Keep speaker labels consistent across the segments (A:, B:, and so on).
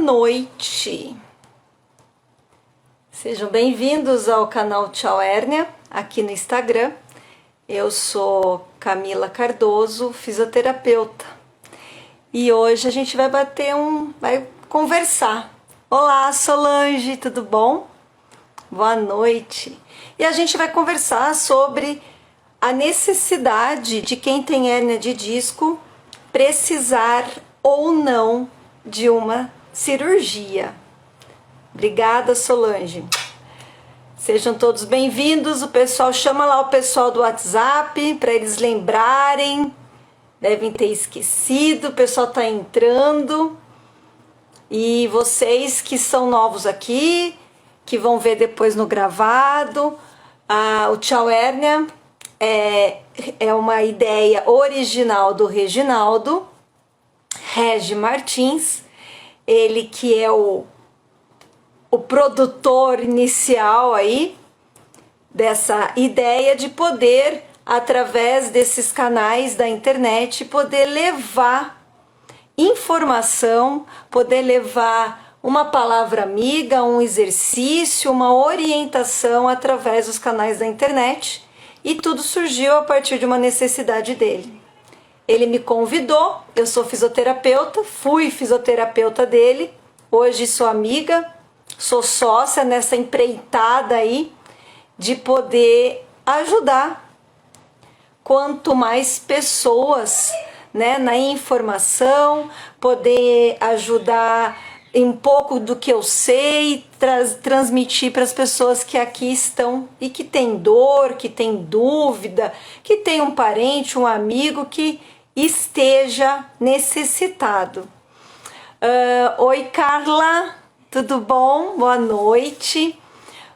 A: noite! Sejam bem-vindos ao canal Tchau Hérnia, aqui no Instagram. Eu sou Camila Cardoso, fisioterapeuta. E hoje a gente vai vai conversar. Olá, Solange, tudo bom? Boa noite! E a gente vai conversar sobre a necessidade de quem tem hérnia de disco precisar ou não de uma cirurgia. Obrigada, Solange. Sejam todos bem-vindos. O pessoal, chama lá o pessoal do WhatsApp para eles lembrarem. Devem ter esquecido, o pessoal está entrando. E vocês que são novos aqui, que vão ver depois no gravado, o Tchau Hérnia é uma ideia original do Reginaldo Regi Martins, ele que é o produtor inicial aí dessa ideia de poder, através desses canais da internet, poder levar informação, poder levar uma palavra amiga, um exercício, uma orientação através dos canais da internet. E tudo surgiu a partir de uma necessidade dele. Ele me convidou, eu sou fisioterapeuta, fui fisioterapeuta dele, hoje sou amiga, sou sócia nessa empreitada aí de poder ajudar quanto mais pessoas, né, na informação, poder ajudar em um pouco do que eu sei, transmitir para as pessoas que aqui estão e que tem dor, que tem dúvida, que tem um parente, um amigo que esteja necessitado. Oi, Carla, tudo bom? Boa noite.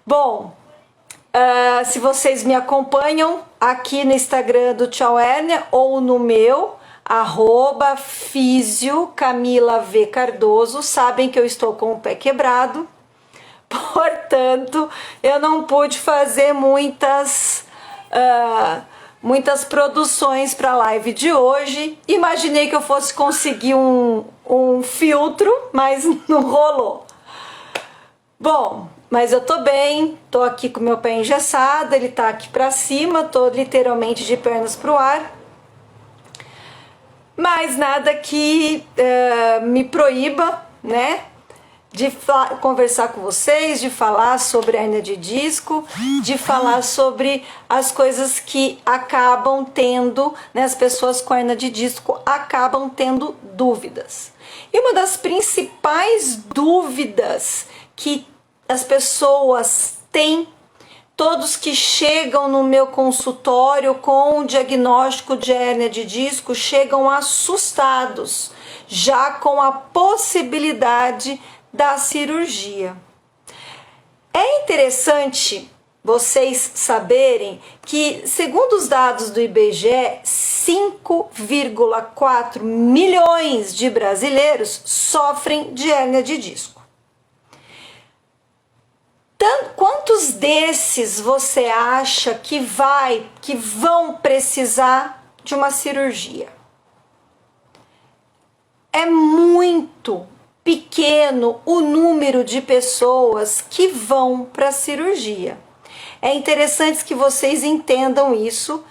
A: Bom, se vocês me acompanham aqui no Instagram do Tchau Hérnia ou no meu, @fisio Camila V Cardoso, sabem que eu estou com o pé quebrado, portanto eu não pude fazer muitas produções para a live de hoje. Imaginei que eu fosse conseguir um filtro, mas não rolou. Bom, mas eu tô bem, tô aqui com meu pé engessado, ele tá aqui para cima, tô literalmente de pernas pro ar. Mas nada que me proíba, né, de conversar com vocês, de falar sobre a hérnia de disco, de falar sobre as coisas que acabam tendo, né, as pessoas com hérnia de disco acabam tendo dúvidas. E uma das principais dúvidas que as pessoas têm, todos que chegam no meu consultório com o diagnóstico de hérnia de disco chegam assustados, já com a possibilidade da cirurgia. É interessante vocês saberem que, segundo os dados do IBGE, 5,4 milhões de brasileiros sofrem de hérnia de disco. Quantos desses você acha que vão precisar de uma cirurgia? É muito pequeno o número de pessoas que vão para a cirurgia. É interessante que vocês entendam isso.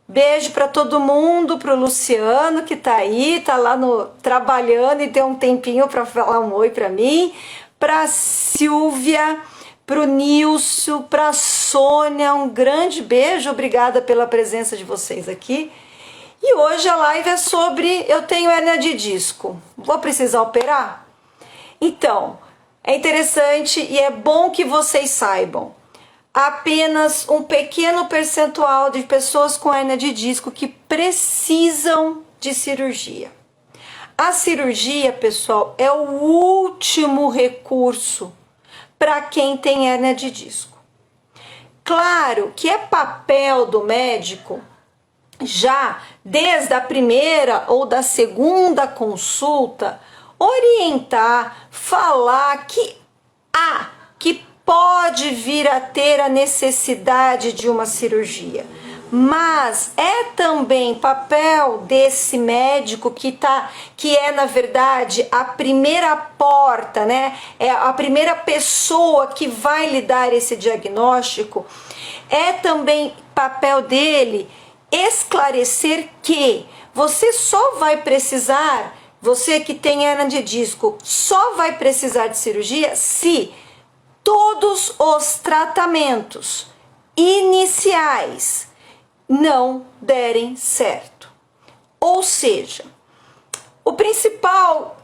A: Beijo para todo mundo, para o Luciano que tá aí, tá lá trabalhando e tem um tempinho para falar um oi para mim, para Silvia, para o Nilson, para a Sônia, um grande beijo, obrigada pela presença de vocês aqui. E hoje a live é sobre eu tenho hérnia de disco, vou precisar operar? Então, é interessante e é bom que vocês saibam, apenas um pequeno percentual de pessoas com hérnia de disco que precisam de cirurgia. A cirurgia, pessoal, é o último recurso para quem tem hérnia de disco. Claro que é papel do médico, já desde a primeira ou da segunda consulta, orientar, falar que pode vir a ter a necessidade de uma cirurgia. mas é também papel desse médico que é na verdade a primeira porta, né? É a primeira pessoa que vai lhe dar esse diagnóstico. É também papel dele esclarecer que você só vai precisar, você que tem hernia de disco, só vai precisar de cirurgia se todos os tratamentos iniciais não derem certo. Ou seja, o principal,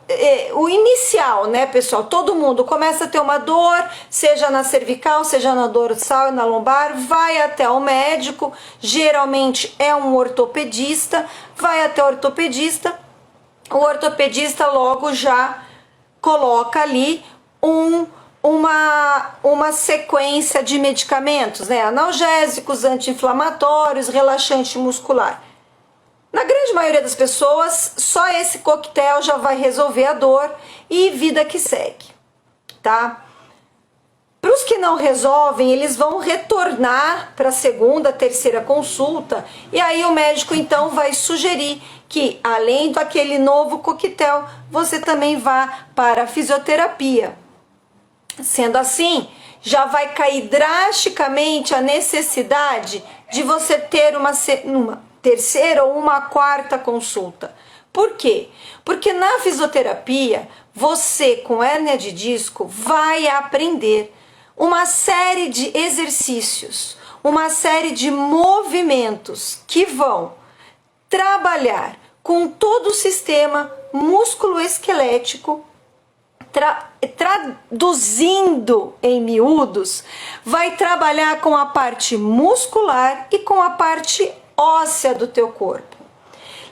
A: o inicial, né, pessoal? Todo mundo começa a ter uma dor, seja na cervical, seja na dorsal e na lombar, vai até o médico, geralmente é um ortopedista, vai até o ortopedista logo já coloca ali uma sequência de medicamentos, né? Analgésicos, anti-inflamatórios, relaxante muscular. Na grande maioria das pessoas, só esse coquetel já vai resolver a dor e vida que segue, tá? Para os que não resolvem, eles vão retornar para a segunda, terceira consulta e aí o médico então vai sugerir que, além daquele novo coquetel, você também vá para a fisioterapia. Sendo assim, já vai cair drasticamente a necessidade de você ter uma terceira ou uma quarta consulta. Por quê? Porque na fisioterapia, você com hérnia de disco vai aprender uma série de exercícios, uma série de movimentos que vão trabalhar com todo o sistema músculo-esquelético, traduzindo em miúdos, vai trabalhar com a parte muscular e com a parte óssea do teu corpo.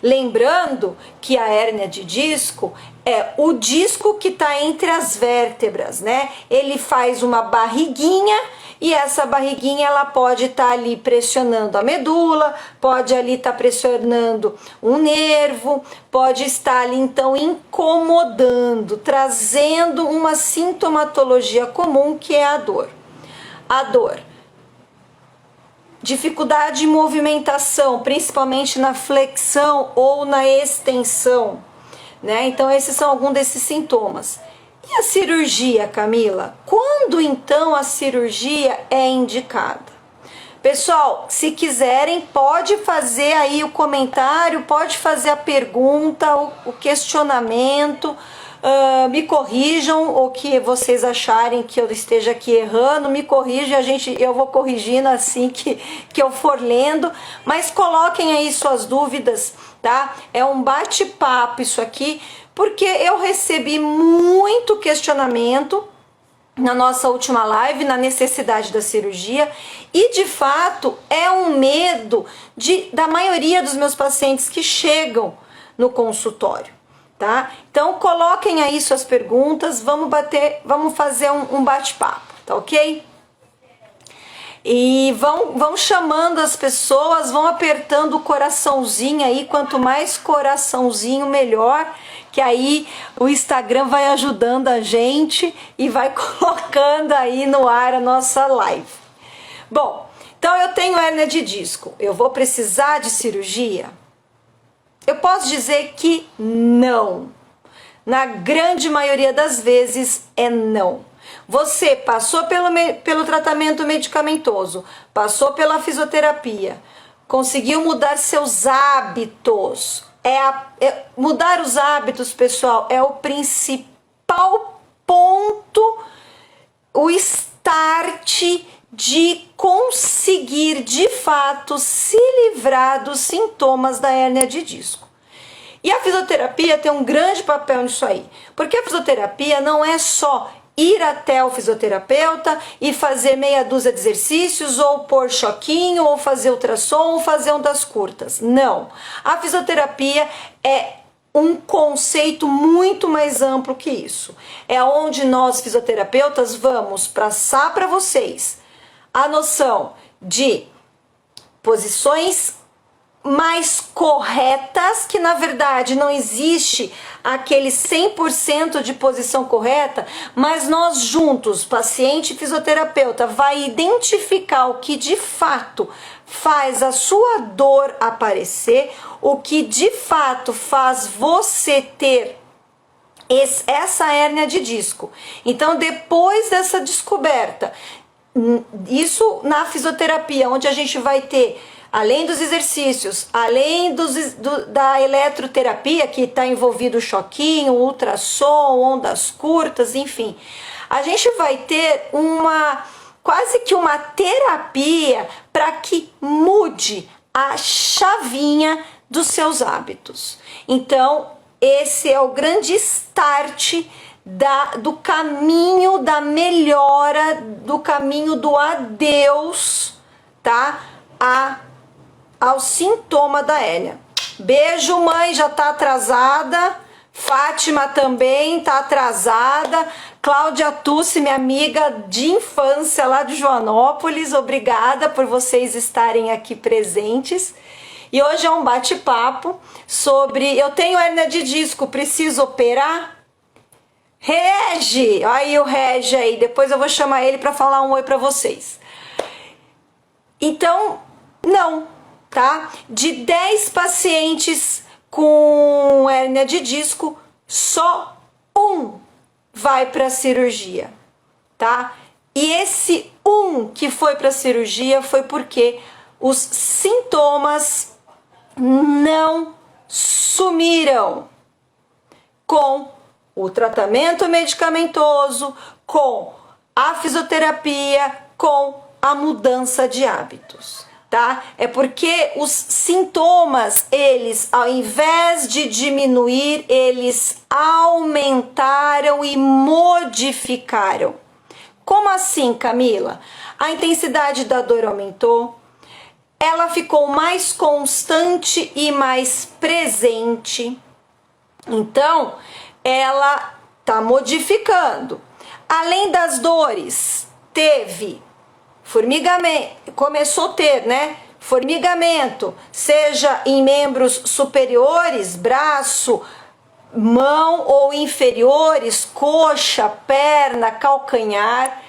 A: Lembrando que a hérnia de disco é o disco que está entre as vértebras, né? Ele faz uma barriguinha e essa barriguinha ela pode estar ali pressionando a medula, pode ali estar pressionando um nervo, pode estar ali então incomodando, trazendo uma sintomatologia comum que é a dor. A dor. Dificuldade de movimentação, principalmente na flexão ou na extensão, né? Então esses são alguns desses sintomas. E a cirurgia, Camila? Quando então a cirurgia é indicada? Pessoal, se quiserem, pode fazer aí o comentário, pode fazer a pergunta, o questionamento, me corrijam o que vocês acharem que eu esteja aqui errando, me corrijam, eu vou corrigindo assim que eu for lendo, mas coloquem aí suas dúvidas, tá? É um bate-papo isso aqui, porque eu recebi muito questionamento na nossa última live, na necessidade da cirurgia, e de fato é um medo da maioria dos meus pacientes que chegam no consultório, tá? Então coloquem aí suas perguntas, vamos fazer um bate-papo, tá ok? E vão chamando as pessoas, vão apertando o coraçãozinho aí, quanto mais coraçãozinho melhor, que aí o Instagram vai ajudando a gente e vai colocando aí no ar a nossa live. Bom, então eu tenho hérnia de disco, eu vou precisar de cirurgia? Eu posso dizer que não. Na grande maioria das vezes é não. Você passou pelo tratamento medicamentoso, passou pela fisioterapia, conseguiu mudar seus hábitos. Mudar os hábitos, pessoal, é o principal ponto, o start de conseguir, de fato, se livrar dos sintomas da hérnia de disco. E a fisioterapia tem um grande papel nisso aí, porque a fisioterapia não é só ir até o fisioterapeuta e fazer meia dúzia de exercícios, ou pôr choquinho, ou fazer ultrassom, ou fazer ondas curtas. Não. A fisioterapia é um conceito muito mais amplo que isso. É onde nós, fisioterapeutas, vamos passar para vocês a noção de posições mais corretas, que na verdade não existe aquele 100% de posição correta, mas nós juntos, paciente e fisioterapeuta, vai identificar o que de fato faz a sua dor aparecer, o que de fato faz você ter essa hérnia de disco. Então, depois dessa descoberta, isso na fisioterapia, onde a gente vai ter, além dos exercícios, além da eletroterapia, que está envolvido o choquinho, o ultrassom, ondas curtas, enfim, a gente vai ter quase que uma terapia para que mude a chavinha dos seus hábitos. Então, esse é o grande start do caminho da melhora, do caminho do adeus, tá? Ao sintoma da hérnia. Beijo, mãe, já tá atrasada. Fátima também tá atrasada. Cláudia Tucci, minha amiga de infância lá de Joanópolis, obrigada por vocês estarem aqui presentes. E hoje é um bate-papo sobre, eu tenho hérnia de disco, preciso operar? Regi, aí o Regi aí, depois eu vou chamar ele para falar um oi para vocês. Então, não, tá? De 10 pacientes com hérnia de disco, só um vai para cirurgia, tá? E esse um que foi para cirurgia foi porque os sintomas não sumiram com o tratamento medicamentoso, com a fisioterapia, com a mudança de hábitos, tá? É porque os sintomas, eles, ao invés de diminuir, eles aumentaram e modificaram. Como assim, Camila? A intensidade da dor aumentou, ela ficou mais constante e mais presente. Então, ela está modificando. Além das dores, teve formigamento, começou a ter, né? Formigamento, seja em membros superiores, braço, mão, ou inferiores, coxa, perna, calcanhar.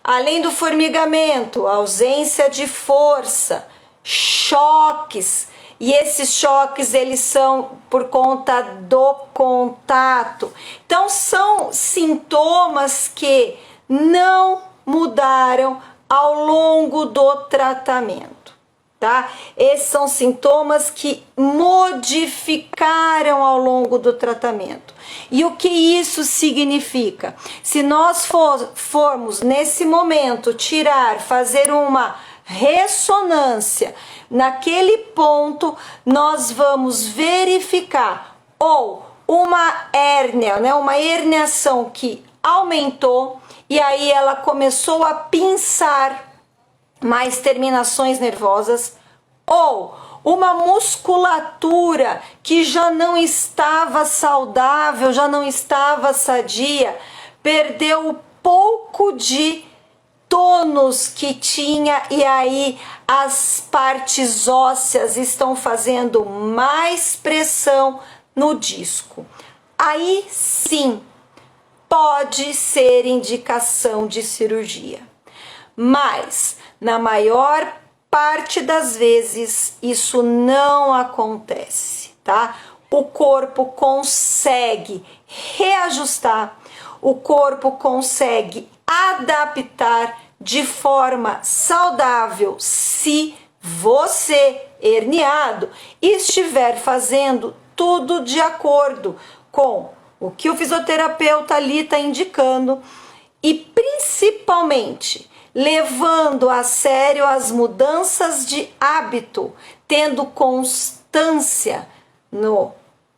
A: Além do formigamento, ausência de força, choques, e esses choques eles são por conta do contato. Então são sintomas que não mudaram ao longo do tratamento, tá? Esses são sintomas que modificaram ao longo do tratamento. E o que isso significa? Se nós formos nesse momento fazer uma ressonância naquele ponto, nós vamos verificar ou uma hérnia, né, uma herniação que aumentou e aí ela começou a pinçar mais terminações nervosas, ou uma musculatura que já não estava saudável, já não estava sadia, perdeu um pouco de tônus que tinha e aí as partes ósseas estão fazendo mais pressão no disco. Aí sim, pode ser indicação de cirurgia. Mas, na maior parte das vezes, isso não acontece, tá? O corpo consegue reajustar, o corpo consegue adaptar de forma saudável se você, herniado, estiver fazendo tudo de acordo com o que o fisioterapeuta ali está indicando e principalmente levando a sério as mudanças de hábito, tendo constância no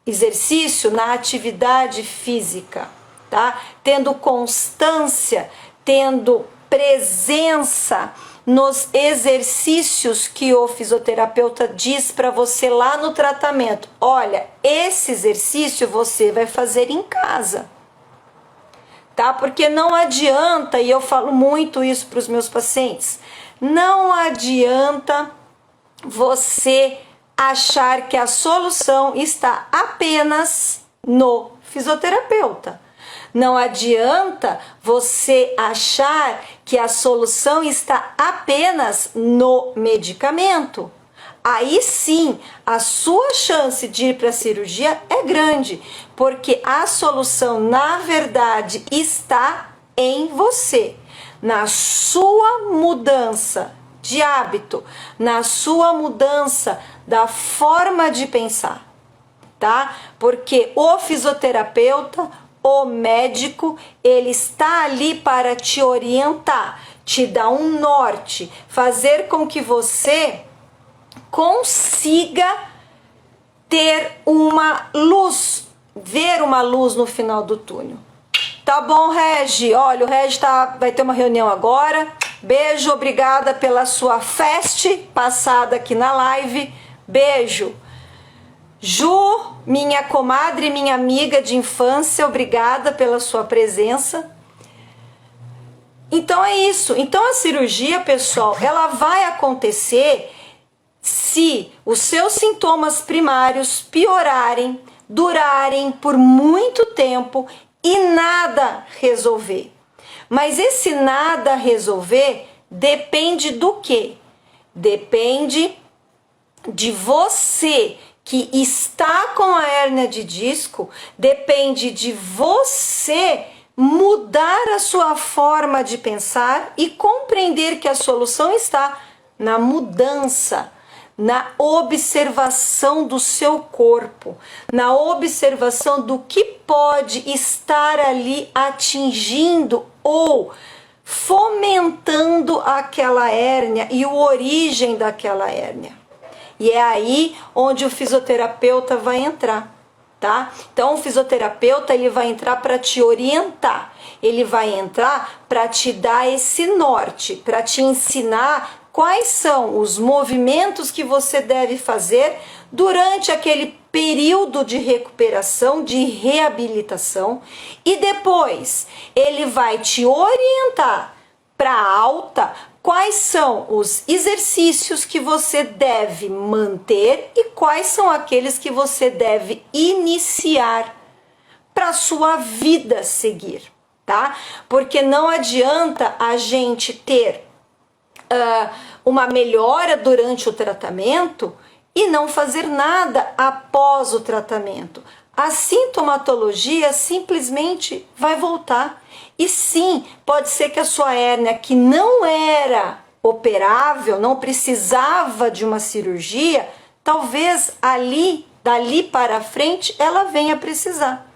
A: exercício, na atividade física, tá? Tendo constância, tendo presença nos exercícios que o fisioterapeuta diz para você lá no tratamento. Olha, esse exercício você vai fazer em casa, tá? Porque não adianta, e eu falo muito isso para os meus pacientes, não adianta você achar que a solução está apenas no fisioterapeuta. Não adianta você achar que a solução está apenas no medicamento. Aí sim, a sua chance de ir para a cirurgia é grande, porque a solução, na verdade, está em você, na sua mudança de hábito, na sua mudança da forma de pensar, tá? Porque o fisioterapeuta, o médico, ele está ali para te orientar, te dar um norte, fazer com que você consiga ter uma luz, ver uma luz no final do túnel. Tá bom, Regi? Olha, o Regi vai ter uma reunião agora. Beijo, obrigada pela sua feste passada aqui na live. Beijo. Ju, minha comadre, minha amiga de infância, obrigada pela sua presença. Então é isso. Então a cirurgia, pessoal, ela vai acontecer se os seus sintomas primários piorarem, durarem por muito tempo e nada resolver. Mas esse nada resolver depende do quê? Depende de você que está com a hérnia de disco, depende de você mudar a sua forma de pensar e compreender que a solução está na mudança, na observação do seu corpo, na observação do que pode estar ali atingindo ou fomentando aquela hérnia e a origem daquela hérnia. E é aí onde o fisioterapeuta vai entrar, tá? Então o fisioterapeuta, ele vai entrar para te orientar, ele vai entrar para te dar esse norte, para te ensinar quais são os movimentos que você deve fazer durante aquele período de recuperação, de reabilitação, e depois ele vai te orientar para alta quais são os exercícios que você deve manter e quais são aqueles que você deve iniciar para a sua vida seguir, tá? Porque não adianta a gente ter uma melhora durante o tratamento e não fazer nada após o tratamento. A sintomatologia simplesmente vai voltar. E sim, pode ser que a sua hérnia, que não era operável, não precisava de uma cirurgia, talvez dali para frente, ela venha precisar.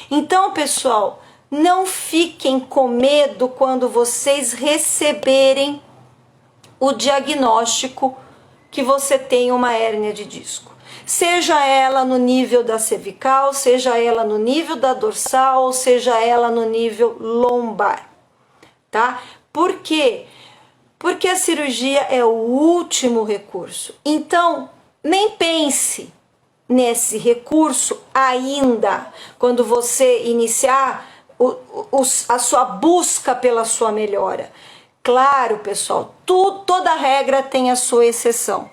A: Então, pessoal, não fiquem com medo quando vocês receberem o diagnóstico que você tem uma hérnia de disco. Seja ela no nível da cervical, seja ela no nível da dorsal, ou seja ela no nível lombar, tá? Por quê? Porque a cirurgia é o último recurso. Então, nem pense nesse recurso ainda, quando você iniciar a sua busca pela sua melhora. Claro, pessoal, toda regra tem a sua exceção.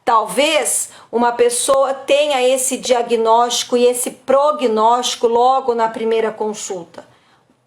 A: Talvez uma pessoa tenha esse diagnóstico e esse prognóstico logo na primeira consulta.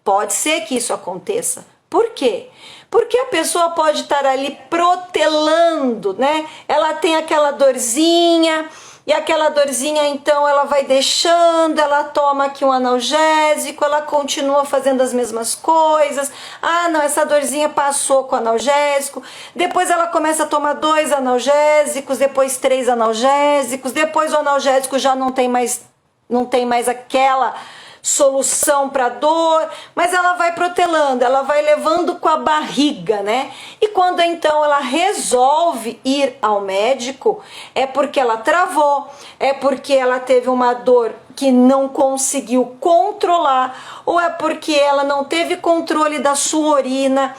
A: Pode ser que isso aconteça. Por quê? Porque a pessoa pode estar ali protelando, né? Ela tem aquela dorzinha, e aquela dorzinha então ela vai deixando, ela toma aqui um analgésico, ela continua fazendo as mesmas coisas. Ah, não, essa dorzinha passou com o analgésico. Depois ela começa a tomar 2 analgésicos, depois 3 analgésicos, depois o analgésico já não tem mais aquela solução para dor, mas ela vai protelando, ela vai levando com a barriga, né? E quando então ela resolve ir ao médico, é porque ela travou, é porque ela teve uma dor que não conseguiu controlar, ou é porque ela não teve controle da sua urina.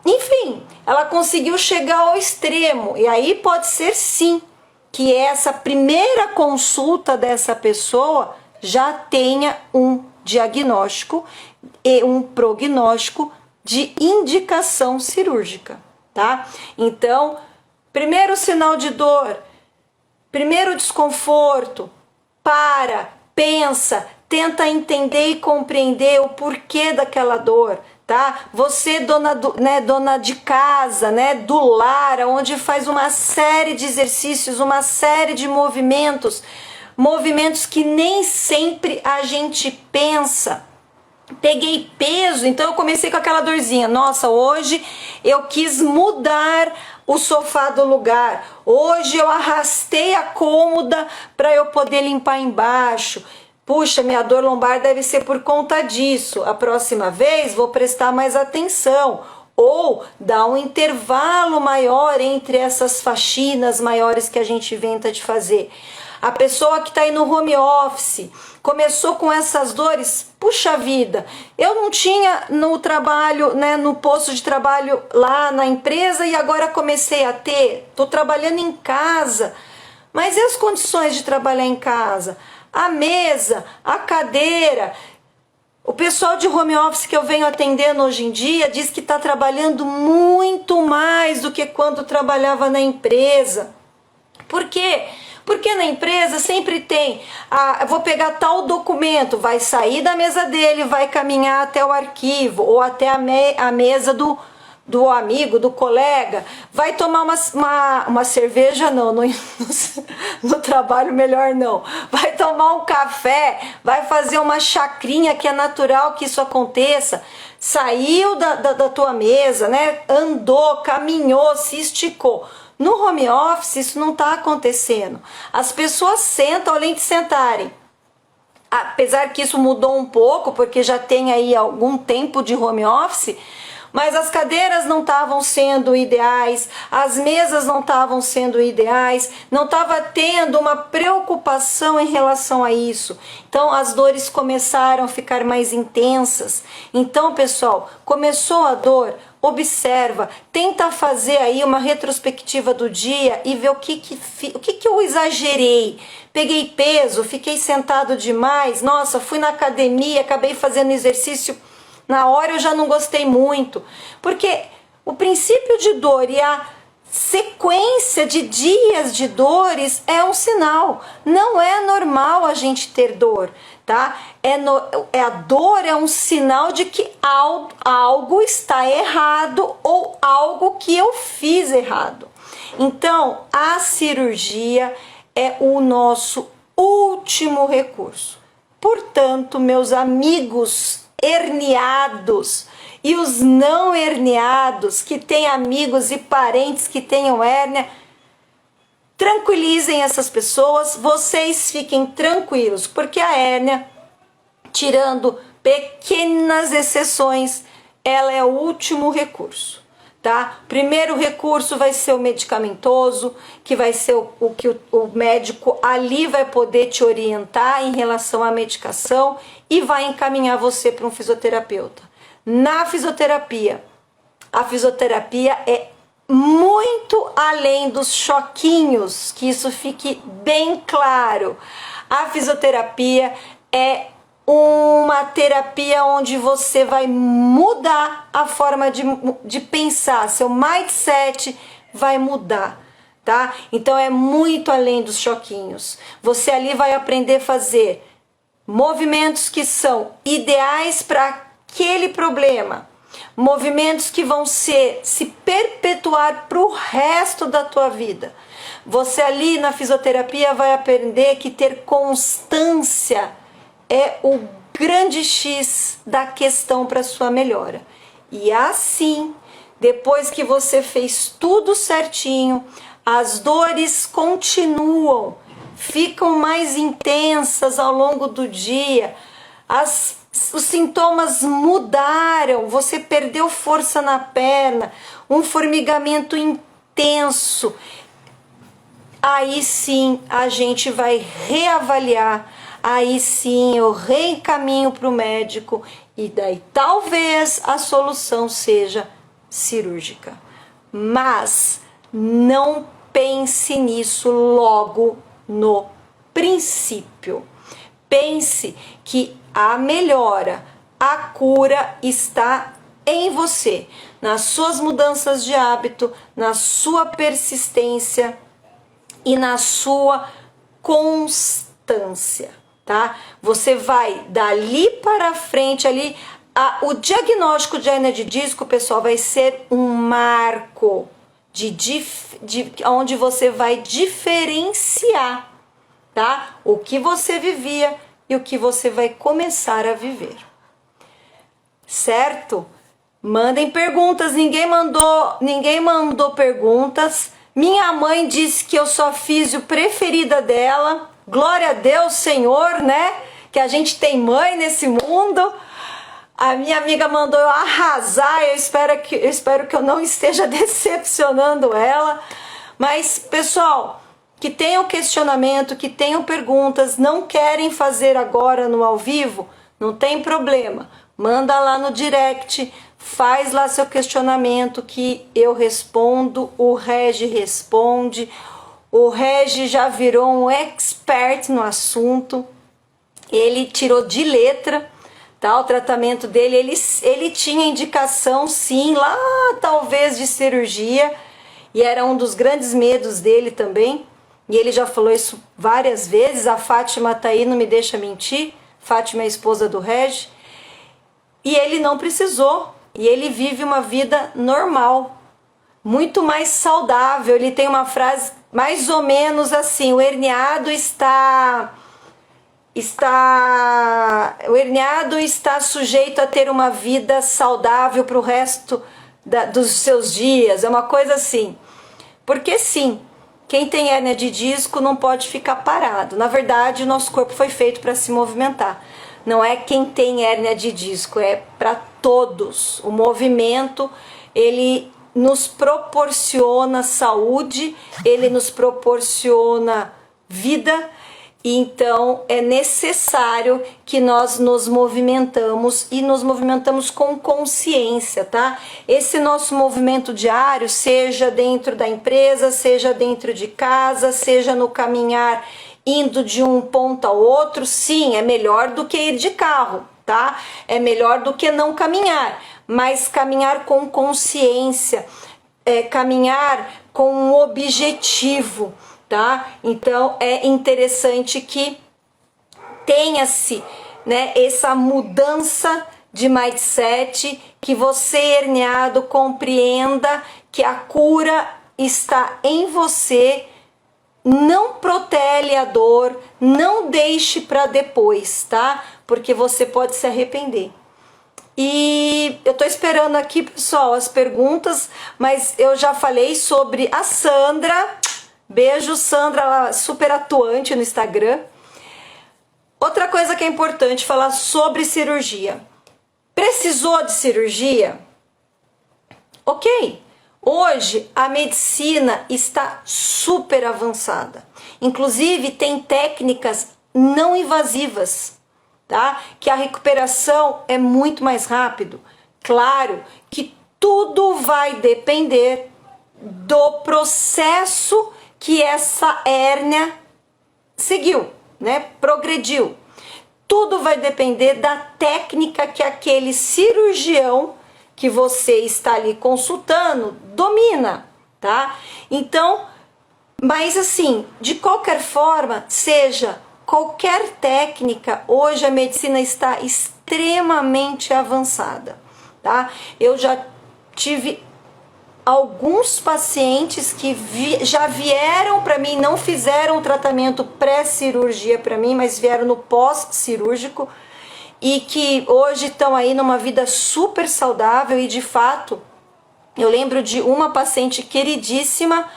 A: Enfim, ela conseguiu chegar ao extremo, e aí pode ser sim que essa primeira consulta dessa pessoa já tenha um diagnóstico e um prognóstico de indicação cirúrgica, tá? Então, primeiro sinal de dor, primeiro desconforto, pensa, tenta entender e compreender o porquê daquela dor, tá? Você, dona de casa, né, do lar, onde faz uma série de exercícios, uma série de movimentos que nem sempre a gente pensa. Peguei peso, então eu comecei com aquela dorzinha. Nossa, hoje eu quis mudar o sofá do lugar. Hoje eu arrastei a cômoda para eu poder limpar embaixo. Puxa, minha dor lombar deve ser por conta disso. A próxima vez vou prestar mais atenção. Ou dar um intervalo maior entre essas faxinas maiores que a gente inventa de fazer. A pessoa que está aí no home office começou com essas dores, puxa vida, eu não tinha no trabalho, né, no posto de trabalho lá na empresa e agora comecei a ter, estou trabalhando em casa, mas e as condições de trabalhar em casa? A mesa, a cadeira. O pessoal de home office que eu venho atendendo hoje em dia diz que está trabalhando muito mais do que quando trabalhava na empresa. Por quê? Porque na empresa sempre tem, vou pegar tal documento, vai sair da mesa dele, vai caminhar até o arquivo ou até a mesa do amigo, do colega, vai tomar uma cerveja, não, no trabalho melhor não, vai tomar um café, vai fazer uma chacrinha, que é natural que isso aconteça, saiu da tua mesa, né? Andou, caminhou, se esticou. No home office isso não está acontecendo. As pessoas sentam, além de sentarem. Apesar que isso mudou um pouco, porque já tem aí algum tempo de home office, mas as cadeiras não estavam sendo ideais, as mesas não estavam sendo ideais, não estava tendo uma preocupação em relação a isso. Então as dores começaram a ficar mais intensas. Então, pessoal, começou a dor, observa, tenta fazer aí uma retrospectiva do dia e ver o que eu exagerei. Peguei peso, fiquei sentado demais, nossa, fui na academia, acabei fazendo exercício. Na hora eu já não gostei muito, porque o princípio de dor e a sequência de dias de dores é um sinal. Não é normal a gente ter dor, tá? A dor é um sinal de que algo está errado ou algo que eu fiz errado. Então, a cirurgia é o nosso último recurso. Portanto, meus amigos herniados e os não herniados, que têm amigos e parentes que tenham hérnia, tranquilizem essas pessoas, vocês fiquem tranquilos, porque a hérnia, tirando pequenas exceções, ela é o último recurso, tá? Primeiro recurso vai ser o medicamentoso, que vai ser o que o médico ali vai poder te orientar em relação à medicação e vai encaminhar você para um fisioterapeuta. Na fisioterapia, a fisioterapia é muito além dos choquinhos, que isso fique bem claro. A fisioterapia é uma terapia onde você vai mudar a forma de pensar, seu mindset vai mudar, tá? Então é muito além dos choquinhos. Você ali vai aprender a fazer movimentos que são ideais para aquele problema, movimentos que vão se perpetuar para o resto da tua vida. Você ali na fisioterapia vai aprender que ter constância é o grande X da questão para sua melhora. E assim, depois que você fez tudo certinho, as dores continuam, ficam mais intensas ao longo do dia, os sintomas mudaram, você perdeu força na perna, um formigamento intenso. Aí sim a gente vai reavaliar, aí sim eu reencaminho para o médico e daí talvez a solução seja cirúrgica. Mas não pense nisso logo no princípio. Pense que a melhora, a cura está em você, nas suas mudanças de hábito, na sua persistência e na sua constância, tá? Você vai dali para frente ali, o diagnóstico de hérnia de disco, pessoal, vai ser um marco onde você vai diferenciar, tá? O que você vivia e o que você vai começar a viver. Certo? Mandem perguntas, ninguém mandou perguntas. Minha mãe disse que eu sou a físio preferida dela. Glória a Deus, Senhor, né? Que a gente tem mãe nesse mundo. A minha amiga mandou eu arrasar, eu espero que eu não esteja decepcionando ela. Mas, pessoal, que tenham questionamento, que tenham perguntas, não querem fazer agora no ao vivo, não tem problema. Manda lá no direct, faz lá seu questionamento que eu respondo, o Regi responde. O Regi já virou um expert no assunto, ele tirou de letra, tá? O tratamento dele, ele tinha indicação sim, lá talvez de cirurgia, e era um dos grandes medos dele também, e ele já falou isso várias vezes. A Fátima tá aí, não me deixa mentir, Fátima é a esposa do Regi, e ele não precisou, e ele vive uma vida normal, muito mais saudável. Ele tem uma frase mais ou menos assim: o herniado está sujeito a ter uma vida saudável para o resto dos seus dias. É uma coisa assim. Porque sim, quem tem hérnia de disco não pode ficar parado. Na verdade, o nosso corpo foi feito para se movimentar. Não é quem tem hérnia de disco, é para todos. O movimento, ele nos proporciona saúde, ele nos proporciona vida. Então é necessário que nós nos movimentamos e nos movimentamos com consciência, tá? Esse nosso movimento diário, seja dentro da empresa, seja dentro de casa, seja no caminhar indo de um ponto ao outro, sim, é melhor do que ir de carro, tá? É melhor do que não caminhar, mas caminhar com consciência, caminhar com um objetivo, tá? Então é interessante que tenha-se, né, essa mudança de mindset, que você, herniado, compreenda que a cura está em você. Não protele a dor, não deixe para depois, tá? Porque você pode se arrepender. E eu tô esperando aqui, pessoal, as perguntas, mas eu já falei sobre a Sandra. Beijo, Sandra, ela é super atuante no Instagram. Outra coisa que é importante falar sobre cirurgia. Precisou de cirurgia? Ok. Hoje a medicina está super avançada. Inclusive tem técnicas não invasivas, tá? Que a recuperação é muito mais rápido. Claro que tudo vai depender do processo que essa hérnia seguiu, né? Progrediu. Tudo vai depender da técnica que aquele cirurgião que você está ali consultando domina, tá? Então, mas assim, de qualquer forma, seja qualquer técnica, hoje a medicina está extremamente avançada, tá? Eu já tive alguns pacientes que já vieram para mim, não fizeram tratamento pré-cirurgia para mim, mas vieram no pós-cirúrgico, e que hoje estão aí numa vida super saudável. E de fato, eu lembro de uma paciente queridíssima,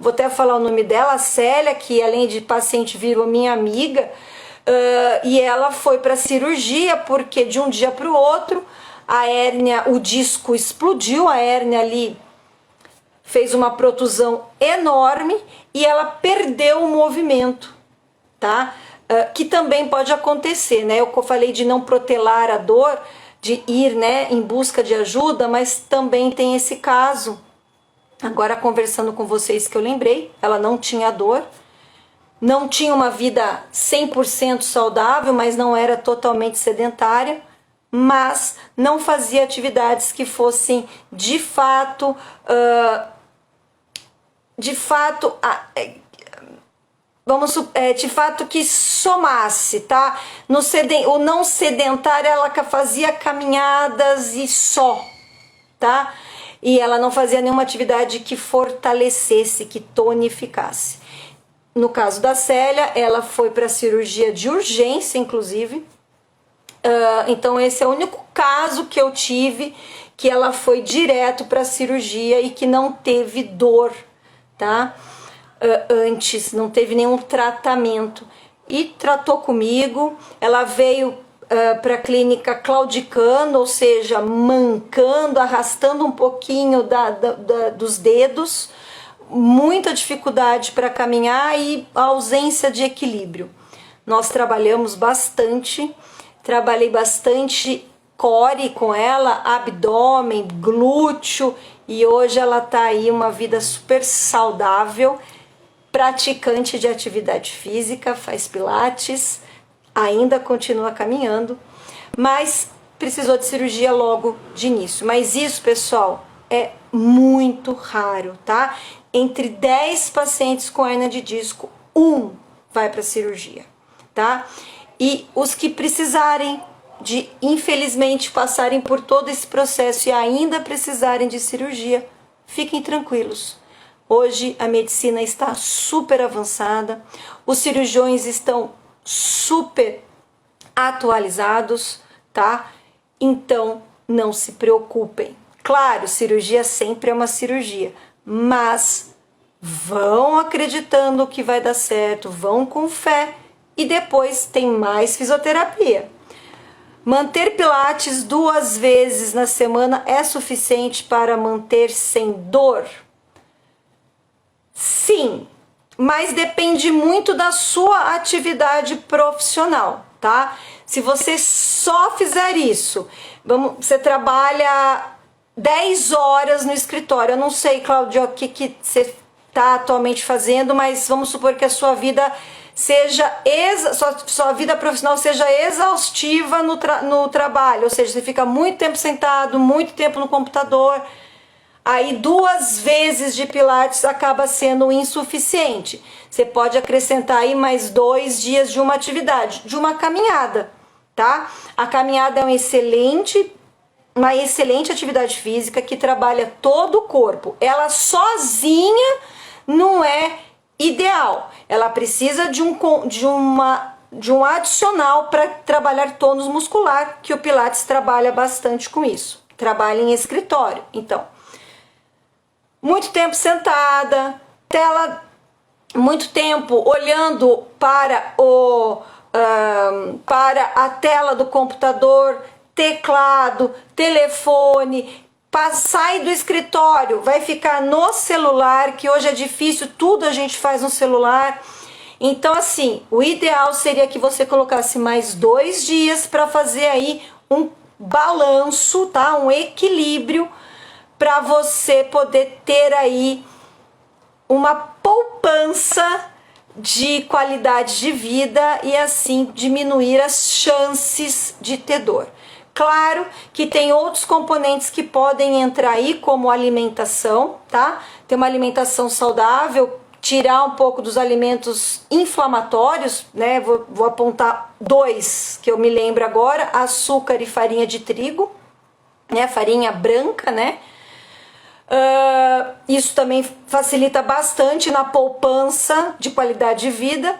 A: vou até falar o nome dela, a Célia, que além de paciente virou minha amiga, e ela foi para cirurgia porque de um dia para o outro a hérnia, o disco explodiu, a hérnia ali fez uma protusão enorme e ela perdeu o movimento, tá? Que também pode acontecer, né? Eu falei de não protelar a dor, de ir, né, em busca de ajuda, mas também tem esse caso. Agora, conversando com vocês, que eu lembrei, ela não tinha dor, não tinha uma vida 100% saudável, mas não era totalmente sedentária, mas não fazia atividades que fossem de fato de fato que somasse, tá? O não sedentário, ela fazia caminhadas e só, tá? E ela não fazia nenhuma atividade que fortalecesse, que tonificasse. No caso da Célia, ela foi para cirurgia de urgência, inclusive. Então esse é o único caso que eu tive que ela foi direto para cirurgia e que não teve dor, tá? Antes, não teve nenhum tratamento. E tratou comigo, ela veio para a clínica claudicando, ou seja, mancando, arrastando um pouquinho dos dedos, muita dificuldade para caminhar e ausência de equilíbrio. Nós trabalhamos bastante, trabalhei bastante core com ela, abdômen, glúteo, e hoje ela tá aí uma vida super saudável, praticante de atividade física, faz pilates, ainda continua caminhando, mas precisou de cirurgia logo de início. Mas isso, pessoal, é muito raro, tá? Entre 10 pacientes com hernia de disco, 1 vai para cirurgia, tá? E os que precisarem de, infelizmente, passarem por todo esse processo e ainda precisarem de cirurgia, fiquem tranquilos. Hoje a medicina está super avançada, os cirurgiões estão super atualizados, tá? Então não se preocupem. Claro, cirurgia sempre é uma cirurgia, mas vão acreditando que vai dar certo, vão com fé e depois tem mais fisioterapia. Manter pilates 2 vezes na semana é suficiente para manter sem dor? Sim, mas depende muito da sua atividade profissional, tá? Se você só fizer isso, você trabalha 10 horas no escritório. Eu não sei, Cláudia, o que você está atualmente fazendo, mas vamos supor que a sua vida seja sua vida profissional seja exaustiva no trabalho, ou seja, você fica muito tempo sentado, muito tempo no computador. Aí 2 vezes de pilates acaba sendo insuficiente. Você pode acrescentar aí mais 2 dias de uma atividade, de uma caminhada, tá? A caminhada é uma excelente atividade física que trabalha todo o corpo. Ela sozinha não é ideal. Ela precisa de um adicional para trabalhar tônus muscular, que o pilates trabalha bastante com isso. Trabalha em escritório, então. Muito tempo sentada, muito tempo olhando para a tela do computador, teclado, telefone, sai do escritório, vai ficar no celular, que hoje é difícil, tudo a gente faz no celular. Então, assim, o ideal seria que você colocasse mais 2 dias para fazer aí um balanço, tá? Um equilíbrio, para você poder ter aí uma poupança de qualidade de vida e assim diminuir as chances de ter dor. Claro que tem outros componentes que podem entrar aí, como alimentação, tá? Ter uma alimentação saudável, tirar um pouco dos alimentos inflamatórios, né? Vou apontar 2 que eu me lembro agora: açúcar e farinha de trigo, né? Farinha branca, né? Isso também facilita bastante na poupança de qualidade de vida.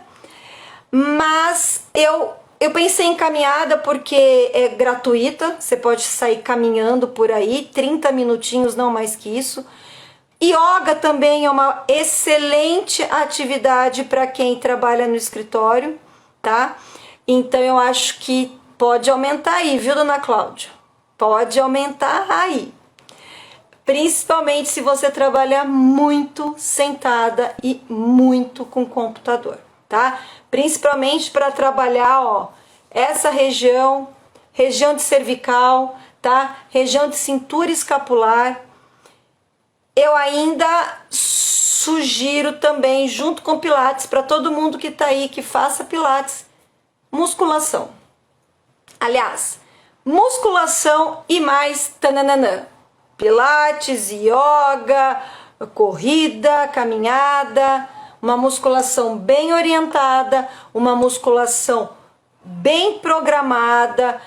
A: Mas eu pensei em caminhada porque é gratuita, você pode sair caminhando por aí, 30 minutinhos, não mais que isso. Yoga também é uma excelente atividade para quem trabalha no escritório, tá? Então eu acho que pode aumentar aí, viu, dona Cláudia? Pode aumentar aí. Principalmente se você trabalhar muito sentada e muito com computador, tá? Principalmente para trabalhar, ó, essa região de cervical, tá? Região de cintura escapular. Eu ainda sugiro também, junto com pilates, para todo mundo que tá aí, que faça pilates, musculação. Aliás, musculação e mais tananana. Pilates, yoga, corrida, caminhada, uma musculação bem orientada, uma musculação bem programada,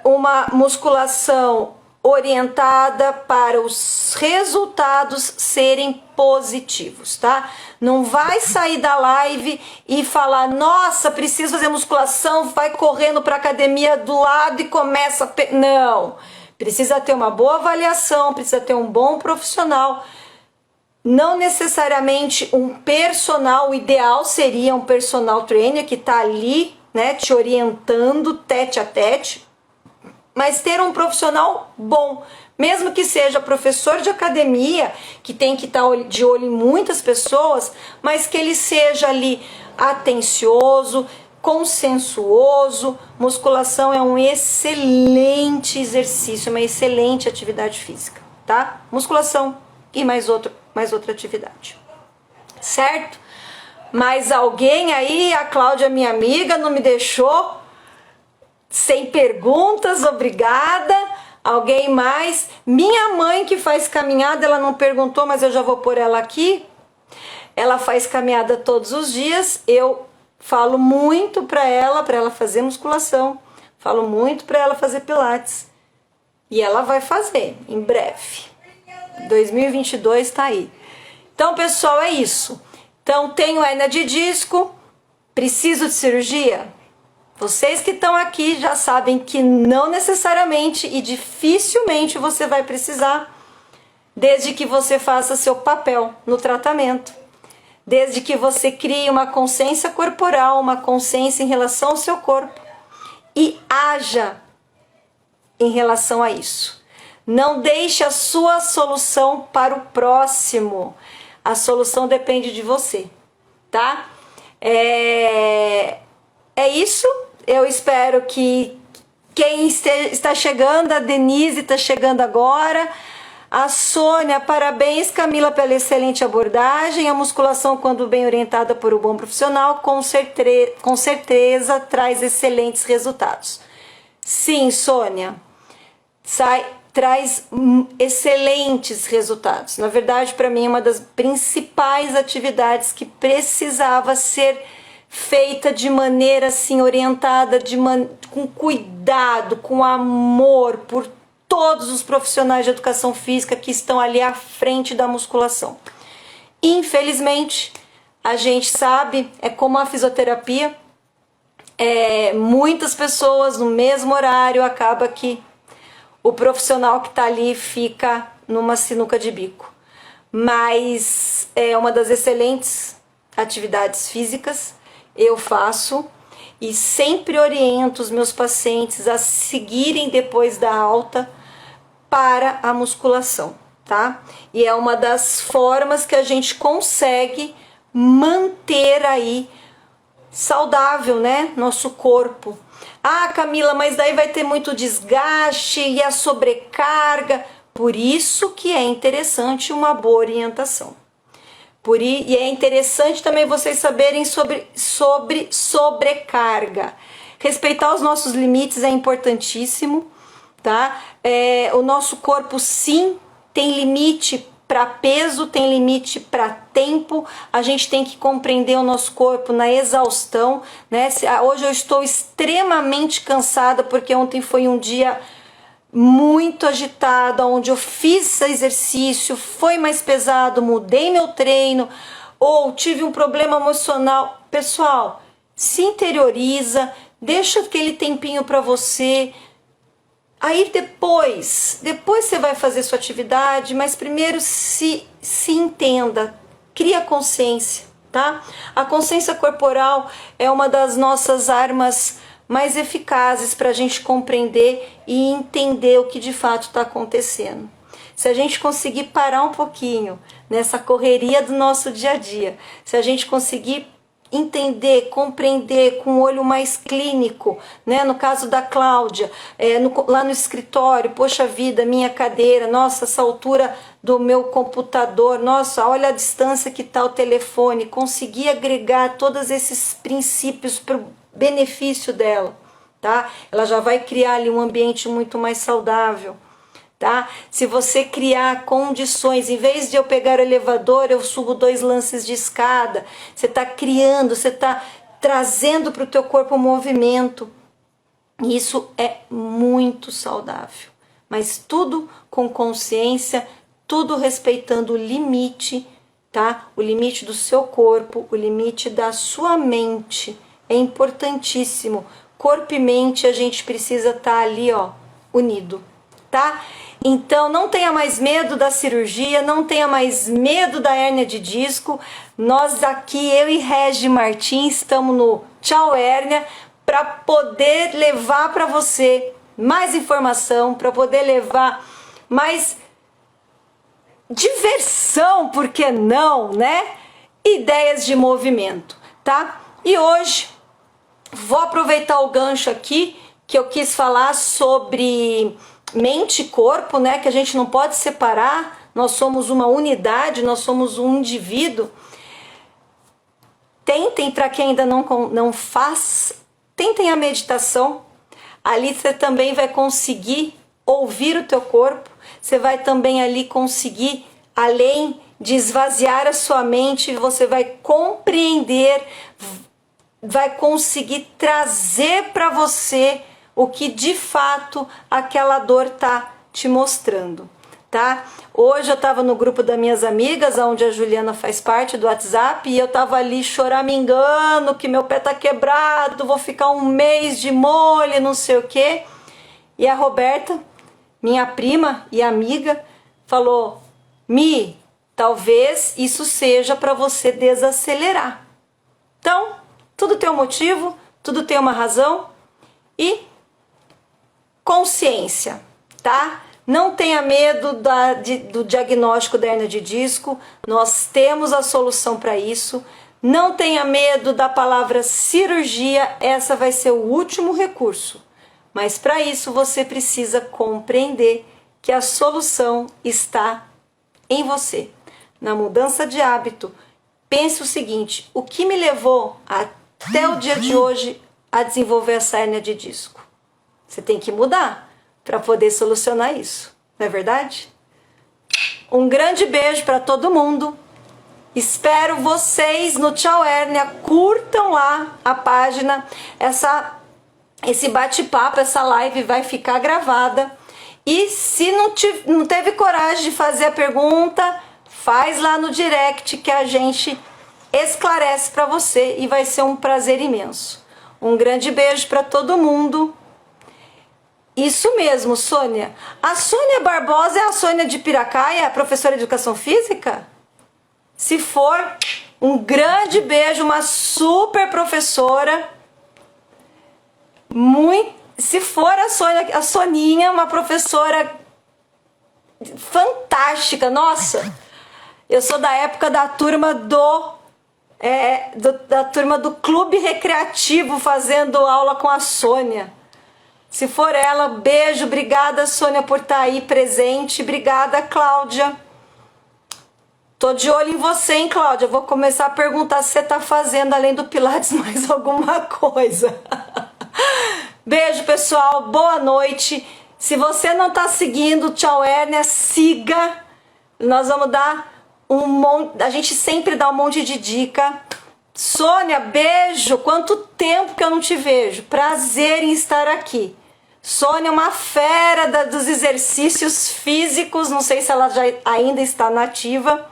A: uma musculação orientada para os resultados serem positivos, tá? Não vai sair da live e falar, nossa, preciso fazer musculação, vai correndo para a academia do lado e começa a... Não, precisa ter uma boa avaliação, precisa ter um bom profissional, não necessariamente um personal. O ideal seria um personal trainer que tá ali, né, te orientando tete a tete, mas ter um profissional bom, mesmo que seja professor de academia, que tem que estar de olho em muitas pessoas, mas que ele seja ali atencioso, consensuoso. Musculação é um excelente exercício, uma excelente atividade física, tá? Musculação e mais outra atividade, certo? Mas alguém aí, a Cláudia, minha amiga, não me deixou sem perguntas, obrigada. Alguém mais? Minha mãe que faz caminhada, ela não perguntou, mas eu já vou pôr ela aqui. Ela faz caminhada todos os dias. Eu falo muito para ela fazer musculação. Falo muito para ela fazer pilates. E ela vai fazer em breve. 2022 tá aí. Então, pessoal, é isso. Então, tenho hérnia de disco, preciso de cirurgia? Vocês que estão aqui já sabem que não necessariamente e dificilmente você vai precisar, desde que você faça seu papel no tratamento, desde que você crie uma consciência corporal, uma consciência em relação ao seu corpo e haja em relação a isso. Não deixe a sua solução para o próximo. A solução depende de você, tá? É isso. Eu espero que quem está chegando, a Denise está chegando agora, a Sônia, parabéns Camila pela excelente abordagem. A musculação, quando bem orientada por um bom profissional, com certeza traz excelentes resultados. Sim, Sônia, traz excelentes resultados. Na verdade, para mim, uma das principais atividades que precisava ser feita de maneira assim orientada, com cuidado, com amor por todos os profissionais de educação física que estão ali à frente da musculação. Infelizmente, a gente sabe, é como a fisioterapia, muitas pessoas no mesmo horário, acaba que o profissional que está ali fica numa sinuca de bico. Mas é uma das excelentes atividades físicas. Eu faço e sempre oriento os meus pacientes a seguirem depois da alta para a musculação, tá? E é uma das formas que a gente consegue manter aí saudável, né? Nosso corpo. Ah, Camila, mas daí vai ter muito desgaste e a sobrecarga. Por isso que é interessante uma boa orientação. E é interessante também vocês saberem sobre sobrecarga. Respeitar os nossos limites é importantíssimo, tá? O nosso corpo, sim, tem limite para peso, tem limite para tempo. A gente tem que compreender o nosso corpo na exaustão, né? Hoje eu estou extremamente cansada porque ontem foi um dia muito agitado, onde eu fiz exercício, foi mais pesado, mudei meu treino, ou tive um problema emocional. Pessoal, se interioriza, deixa aquele tempinho para você. Aí depois você vai fazer sua atividade, mas primeiro se entenda, cria consciência, tá? A consciência corporal é uma das nossas armas mais eficazes para a gente compreender e entender o que de fato está acontecendo. Se a gente conseguir parar um pouquinho nessa correria do nosso dia a dia, se a gente conseguir entender, compreender com um olho mais clínico, né? No caso da Cláudia, lá no escritório, poxa vida, minha cadeira, nossa, essa altura do meu computador, nossa, olha a distância que está o telefone, conseguir agregar todos esses princípios para o benefício dela, tá? Ela já vai criar ali um ambiente muito mais saudável, tá? Se você criar condições, em vez de eu pegar o elevador, eu subo 2 lances de escada. Você está criando, você está trazendo para o teu corpo um movimento. Isso é muito saudável. Mas tudo com consciência, tudo respeitando o limite, tá? O limite do seu corpo, o limite da sua mente. É importantíssimo. Corpo e mente, a gente precisa estar ali, ó, unido, tá? Então, não tenha mais medo da cirurgia, não tenha mais medo da hérnia de disco. Nós aqui, eu e Regi Martins, estamos no Tchau Hérnia para poder levar para você mais informação, para poder levar mais diversão, por que não, né? Ideias de movimento, tá? E hoje vou aproveitar o gancho aqui que eu quis falar sobre mente e corpo, né? Que a gente não pode separar, nós somos uma unidade, nós somos um indivíduo. Tentem, para quem ainda não faz, tentem a meditação. Ali você também vai conseguir ouvir o teu corpo, você vai também ali conseguir, além de esvaziar a sua mente, você vai compreender, vai conseguir trazer para você o que de fato aquela dor tá te mostrando, tá? Hoje eu tava no grupo das minhas amigas, onde a Juliana faz parte do WhatsApp, e eu tava ali choramingando que meu pé tá quebrado, vou ficar 1 mês de mole, não sei o quê. E a Roberta, minha prima e amiga, falou: Mi, talvez isso seja para você desacelerar. Então, tudo tem um motivo, tudo tem uma razão e consciência, tá? Não tenha medo do diagnóstico da hérnia de disco, nós temos a solução para isso. Não tenha medo da palavra cirurgia, essa vai ser o último recurso. Mas para isso você precisa compreender que a solução está em você. Na mudança de hábito, pense o seguinte: o que me levou até o dia de hoje a desenvolver essa hérnia de disco? Você tem que mudar para poder solucionar isso, não é verdade? Um grande beijo para todo mundo. Espero vocês no Tchau Hérnia. Curtam lá a página. Esse bate-papo, essa live vai ficar gravada. E se não teve coragem de fazer a pergunta, faz lá no direct que a gente esclarece para você e vai ser um prazer imenso. Um grande beijo para todo mundo. Isso mesmo, Sônia. A Sônia Barbosa é a Sônia de Piracaia, a professora de Educação Física? Se for, um grande beijo, uma super professora. Se for a Soninha, uma professora fantástica. Nossa, eu sou da época da turma da turma do Clube Recreativo fazendo aula com a Sônia. Se for ela, beijo, obrigada, Sônia, por estar aí presente, obrigada, Cláudia. Tô de olho em você, hein, Cláudia? Vou começar a perguntar se você tá fazendo, além do Pilates, mais alguma coisa. Beijo, pessoal, boa noite. Se você não tá seguindo o Tchau Hérnia, siga. Nós vamos dar um monte, a gente sempre dá um monte de dica. Sônia, beijo, quanto tempo que eu não te vejo. Prazer em estar aqui. Sônia é uma fera dos exercícios físicos, não sei se ela já ainda está nativa.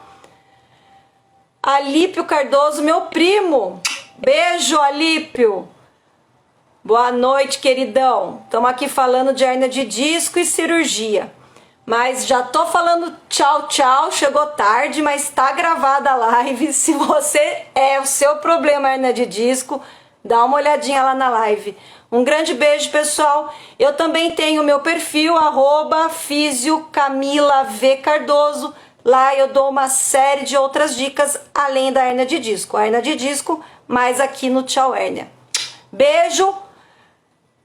A: Alípio Cardoso, meu primo. Beijo, Alípio. Boa noite, queridão. Estamos aqui falando de hérnia de disco e cirurgia. Mas já tô falando tchau, tchau. Chegou tarde, mas tá gravada a live. Se você o seu problema hérnia de disco, dá uma olhadinha lá na live. Um grande beijo, pessoal. Eu também tenho meu perfil, @fisiocamilaVcardoso. Lá eu dou uma série de outras dicas, além da hérnia de disco. A hérnia de disco, mas aqui no Tchau Hérnia. Beijo.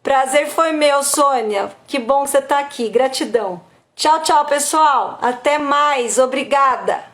A: Prazer foi meu, Sônia. Que bom que você tá aqui. Gratidão. Tchau, tchau, pessoal. Até mais. Obrigada.